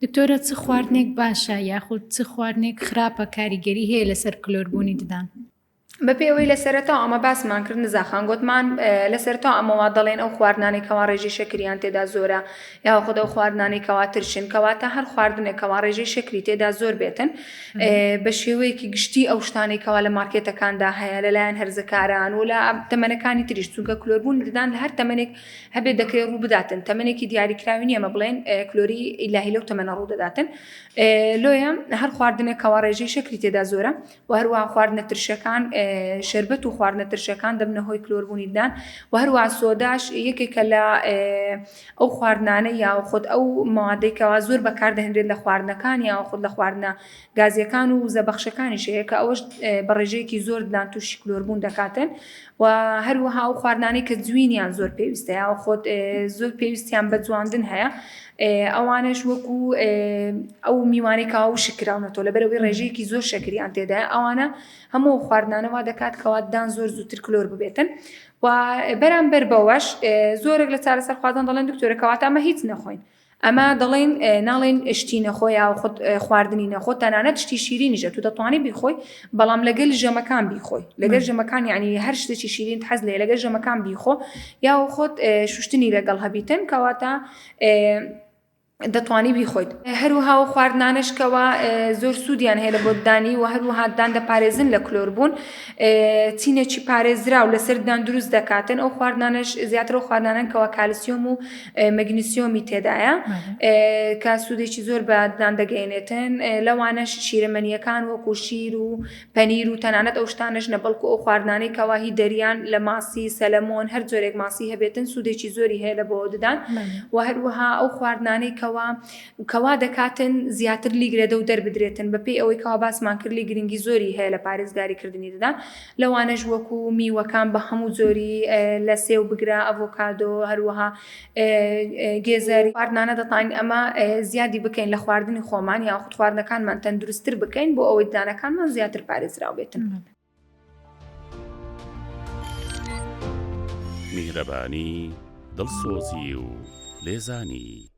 دکتۆرە چ خواردنێک باشە یاخود چ خواردنێک خراپە کاریگەری هەیە لەسەر کلۆربوونی ددان؟ بەپێ ئەوەی لە سەرەتاوە ئەمە باسمان کرد نزاخان گوتمان لە سەرەتاوە ئەمەوا دەڵێن ئەو خواردنانێکەوە ڕێژەی شەکریان تێدا زۆرە یاخود ئەو خواردنانێکەوە ترشن کەواتە هەر خواردنێکەوە ڕێژەی شەکری تێدا زۆر بێتن بە شێوەیەکی گشتی ئەو شتانێکەوە لە مارکێتەکاندا هەیە لەلایەن هەرزەکاران و لە تەمەنەکانی تریش چونکە کلۆربوون ددان لە هەر تەمەنێک هەبێت دەکرێت ڕوو بداتن تەمەنێکی دیاریکراوی نیە ئەمە بڵێن کلۆری ئیلاهی لەو تەمەنە ڕوو دەداتن لۆیە هەر خواردنێکەوە ڕێژەی شەکری تێدا زۆرە و هەروەها خواردنە ترشەکان شربەت و خواردنە ترشەکان دەبنە هۆی کلۆربوونی ددان و هەروەها سۆداش یەکێکە لە ئەو خواردنانە یا خۆت ئەو مادەیەکەوە زۆر بەکاردەهێنرێت لە خواردنەکان یا خۆت لە خواردنە گازیەکان و زەبەخشەکانیش هەیە کە ئەوەش بە ڕێژەیەکی زۆر ددان تووشی کلۆربوون دەکاتن و هەروەها ئەو خواردنانەی کە جوینیان زۆر پێویستە یا خۆت زۆر پێویستیان بە جواندن هەیە ئەوانش وەکو ئەو میوانێکەوە و شکراونەتەوە لەبەرەوەی ڕێژەیەکی زۆر شەکریان تێدایە ئەوانە هەموو خواردنانەوە دەکات کەوا ددان زۆر زووتر کلۆر ببێتن و بەرامبەر بەوەش زۆرێک لە چارەسەر خواردن دەڵێن دکتۆرە کەواتە ئەمە هیچ نەخۆین ئەمە دەڵێن ناڵێن شتی نەخۆ یا خواردنی نەخۆ تەنانەت شتی شیرینیشە تو دەتوانێت بیخۆی بەڵام لەگەل ژەمەکان بیخۆی لەگەل ژەمەکان یعنی هەر شتێکی شیرین حەز لێ لەگەل ژەمەکان بیخۆ یا خۆت شوشتنی لەگەڵ هەبیتن کەواتە دەتوانی بیخۆیت هەروەها و خواردنانشکەوە زۆر سوودیان هەیە لە بۆ ددانی و هەروەها ددان دەپارێزن لە کلۆربوون چینێکی پارێزرا و لەسەر ددان دروست دەکاتن ئەو خواردنانش زیاتر و خواردنانن کەوە کالسیۆم و مەگنیسیۆمی تێدایە کە سوودێکی زۆر بە ددان دەگەێنێتن لەوانەش شیرەمەنیەکان وەکو شیر و پەنیر و تەنانەت ئەو شتانش نەبەڵکو ئەو خواردنانەی کەوا هی دەریان لە ماسی سەلەمۆن هەر جۆرێک ماسی هەبێتن سوودێکی زۆری هەیە لە بۆ ددان و هەروەها ئەو خواردنانەی کەوا دەکاتن زیاتر لیگرێدە و دەربدرێتن بەپێی ئەوەی کەوا باسمان کردی گرنگی زۆری هەیە لە پارێزگاریکردنی ددان لەوانەش وەکو میوەکان بە هەموو زۆری لە سێو بگرە ئەڤۆکادۆ هەروەها گێزەری خواردنانە دەتوانین ئەمە زیادی بکەین لە خواردنی خۆمان یا خود خواردنەکانمان تەندروستتر بکەین بۆ ئەوەی ددانەکانمان زیاتر پارێزراو بێتن. میهرەبانی دڵسۆزی و لێزانی